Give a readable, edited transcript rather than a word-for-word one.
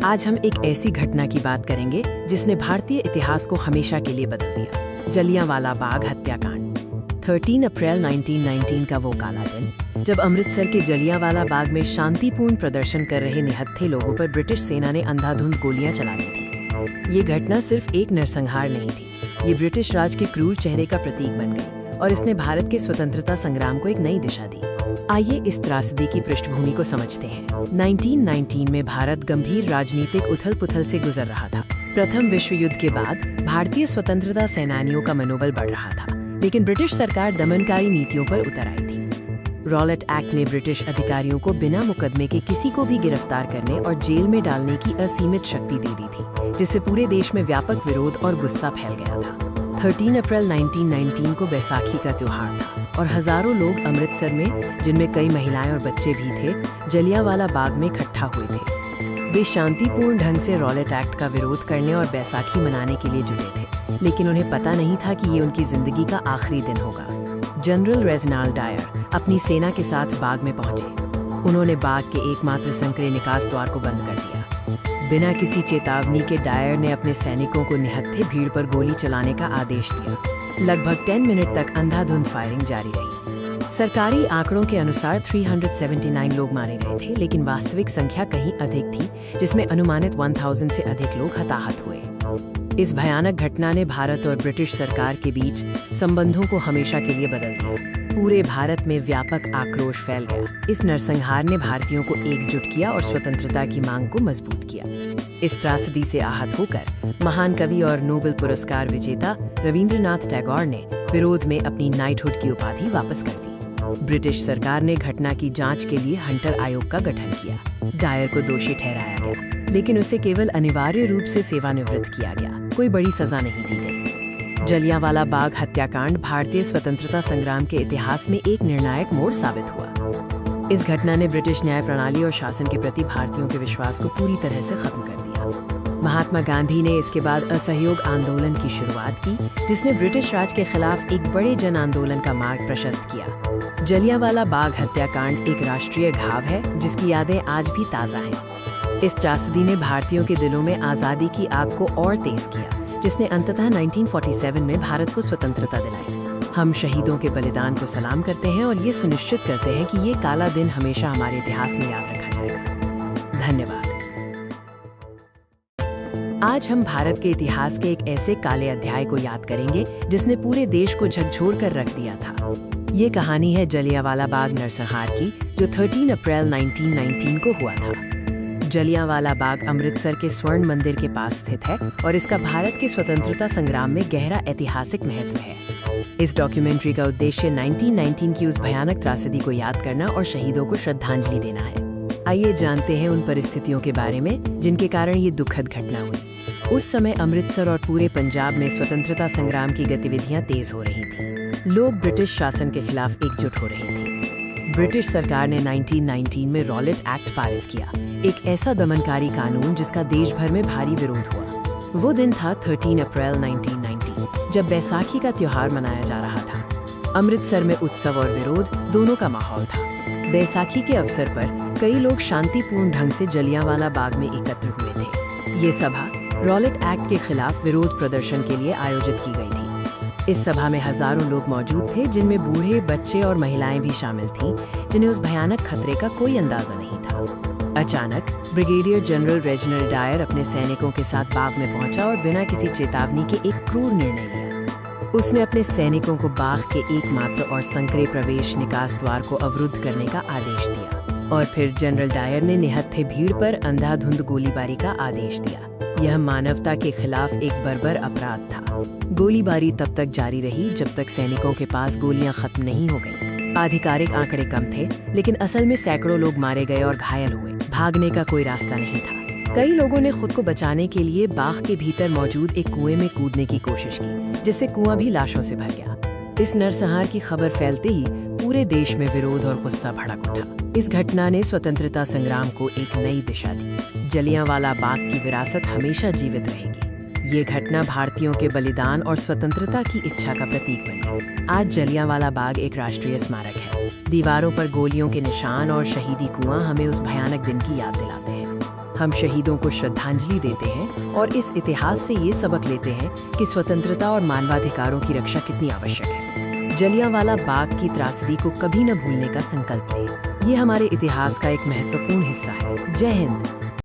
आज हम एक ऐसी घटना की बात करेंगे जिसने भारतीय इतिहास को हमेशा के लिए बदल दिया। जलियांवाला बाग हत्याकांड। 13 अप्रैल 1919 का वो काला दिन जब अमृतसर के जलियांवाला बाग में शांतिपूर्ण प्रदर्शन कर रहे निहत्थे लोगों पर ब्रिटिश सेना ने अंधाधुंध गोलियां चला दी थी। ये घटना सिर्फ एक नरसंहार नहीं थी, ये ब्रिटिश राज के क्रूर चेहरे का प्रतीक बन गई और इसने भारत के स्वतंत्रता संग्राम को एक नई दिशा दी। आइए इस त्रासदी की पृष्ठभूमि को समझते हैं। 1919 में भारत गंभीर राजनीतिक उथल-पुथल से गुजर रहा था। प्रथम विश्व युद्ध के बाद भारतीय स्वतंत्रता सेनानियों का मनोबल बढ़ रहा था, लेकिन ब्रिटिश सरकार दमनकारी नीतियों पर उतर आई थी। रॉलेट एक्ट ने ब्रिटिश अधिकारियों को बिना मुकदमे के किसी को भी गिरफ्तार करने और जेल में डालने की असीमित शक्ति दे दी थी, जिससे पूरे देश में व्यापक विरोध और गुस्सा फैल गया था। 13 अप्रैल 1919 को बैसाखी का त्योहार था और हजारों लोग अमृतसर में, जिनमें कई महिलाएं और बच्चे भी थे, जलियांवाला बाग में इकट्ठा हुए थे। वे शांतिपूर्ण ढंग से रॉलेट एक्ट का विरोध करने और बैसाखी मनाने के लिए जुटे थे, लेकिन उन्हें पता नहीं था कि ये उनकी जिंदगी का आखिरी दिन होगा। जनरल रेजिनाल्ड डायर अपनी सेना के साथ बाग में पहुंचे। उन्होंने बाग के एकमात्र संकरे निकास द्वार को बंद कर दिया। बिना किसी चेतावनी के डायर ने अपने सैनिकों को निहत्थे भीड़ पर गोली चलाने का आदेश दिया। लगभग 10 मिनट तक अंधाधुंध फायरिंग जारी रही। सरकारी आंकड़ों के अनुसार 379 लोग मारे गए थे, लेकिन वास्तविक संख्या कहीं अधिक थी, जिसमें अनुमानित 1000 से अधिक लोग हताहत हुए। इस भयानक घटना ने भारत और ब्रिटिश सरकार के बीच संबंधों को हमेशा के लिए बदल दिया। पूरे भारत में व्यापक आक्रोश फैल गया। इस नरसंहार ने भारतीयों को एकजुट किया और स्वतंत्रता की मांग को मजबूत किया। इस त्रासदी से आहत होकर महान कवि और नोबेल पुरस्कार विजेता रविंद्रनाथ टैगोर ने विरोध में अपनी नाइटहुड की उपाधि वापस कर दी। ब्रिटिश सरकार ने घटना की जांच के लिए हंटर आयोग का गठन किया। डायर को दोषी ठहराया गया, लेकिन उसे केवल अनिवार्य रूप से सेवानिवृत्त किया गया। कोई बड़ी सजा नहीं दी गई। जलियांवाला बाग हत्याकांड भारतीय स्वतंत्रता संग्राम के इतिहास में एक निर्णायक मोड़ साबित हुआ। इस घटना ने ब्रिटिश न्याय प्रणाली और शासन के प्रति भारतीयों के विश्वास को पूरी तरह से खत्म कर दिया। महात्मा गांधी ने इसके बाद असहयोग आंदोलन की शुरुआत की, जिसने ब्रिटिश राज के खिलाफ एक बड़े जन आंदोलन का मार्ग प्रशस्त किया। जलियांवाला बाग हत्याकांड एक राष्ट्रीय घाव है, जिसकी यादें आज भी ताज़ा हैं। इस त्रासदी ने भारतीयों के दिलों में आज़ादी की आग को और तेज किया, जिसने अंततः 1947 में भारत को स्वतंत्रता दिलाई। हम शहीदों के बलिदान को सलाम करते हैं और ये सुनिश्चित करते हैं कि ये काला दिन हमेशा हमारे इतिहास में याद रखा जाएगा। धन्यवाद। आज हम भारत के इतिहास के एक ऐसे काले अध्याय को याद करेंगे जिसने पूरे देश को झकझोर कर रख दिया था। ये कहानी है जलियांवाला बाग नरसंहार की, जो 13 अप्रैल 1919 को हुआ था। जलियांवाला बाग अमृतसर के स्वर्ण मंदिर के पास स्थित है और इसका भारत के स्वतंत्रता संग्राम में गहरा ऐतिहासिक महत्व है। इस डॉक्यूमेंट्री का उद्देश्य 1919 की उस भयानक त्रासदी को याद करना और शहीदों को श्रद्धांजलि देना है। आइए जानते हैं उन परिस्थितियों के बारे में जिनके कारण ये दुखद घटना हुई। उस समय अमृतसर और पूरे पंजाब में स्वतंत्रता संग्राम की गतिविधियां तेज हो रही थीं। लोग ब्रिटिश शासन के खिलाफ एकजुट हो रहे थे। ब्रिटिश सरकार ने 1919 में रॉलेट एक्ट पारित किया, एक ऐसा दमनकारी कानून जिसका देश भर में भारी विरोध हुआ। वो दिन था 13 अप्रैल 1919, जब बैसाखी का त्योहार मनाया जा रहा था। अमृतसर में उत्सव और विरोध दोनों का माहौल था। बैसाखी के अवसर पर कई लोग शांतिपूर्ण ढंग से जलियांवाला बाग में एकत्र हुए थे। ये सभा रॉलेट एक्ट के खिलाफ विरोध प्रदर्शन के लिए आयोजित की गई थी। इस सभा में हजारों लोग मौजूद थे, जिनमें बूढ़े, बच्चे और महिलाएं भी शामिल थीं, जिन्हें उस भयानक खतरे का कोई अंदाजा नहीं था। अचानक ब्रिगेडियर जनरल रेजिनाल्ड डायर अपने सैनिकों के साथ बाग में पहुंचा और बिना किसी चेतावनी के एक क्रूर निर्णय लिया। उसने अपने सैनिकों को बाग के एकमात्र और संकरे प्रवेश निकास द्वार को अवरुद्ध करने का आदेश दिया और फिर जनरल डायर ने निहत्थे भीड़ पर अंधाधुंध गोलीबारी का आदेश दिया। यह मानवता के खिलाफ एक बर्बर अपराध था। गोलीबारी तब तक जारी रही जब तक सैनिकों के पास गोलियां खत्म नहीं हो गईं। आधिकारिक आंकड़े कम थे, लेकिन असल में सैकड़ों लोग मारे गए और घायल हुए। भागने का कोई रास्ता नहीं था। कई लोगों ने खुद को बचाने के लिए बाग के भीतर मौजूद एक कुएं में कूदने की कोशिश की, जिससे कुआं भी लाशों से भर गया। इस नरसंहार की खबर फैलते ही पूरे देश में विरोध और गुस्सा भड़क उठा। इस घटना ने स्वतंत्रता संग्राम को एक नई दिशा दी। जलियांवाला बाग की विरासत हमेशा जीवित रहेगी। ये घटना भारतीयों के बलिदान और स्वतंत्रता की इच्छा का प्रतीक बन गई। आज जलियांवाला बाग एक राष्ट्रीय स्मारक है। दीवारों पर गोलियों के निशान और शहीदी कुआं हमें उस भयानक दिन की याद दिलाते हैं। हम शहीदों को श्रद्धांजलि देते हैं और इस इतिहास से ये सबक लेते हैं कि स्वतंत्रता और मानवाधिकारों की रक्षा कितनी आवश्यक है। जलियांवाला बाग की त्रासदी को कभी न भूलने का संकल्प लें। ये हमारे इतिहास का एक महत्वपूर्ण हिस्सा है। जय हिंद।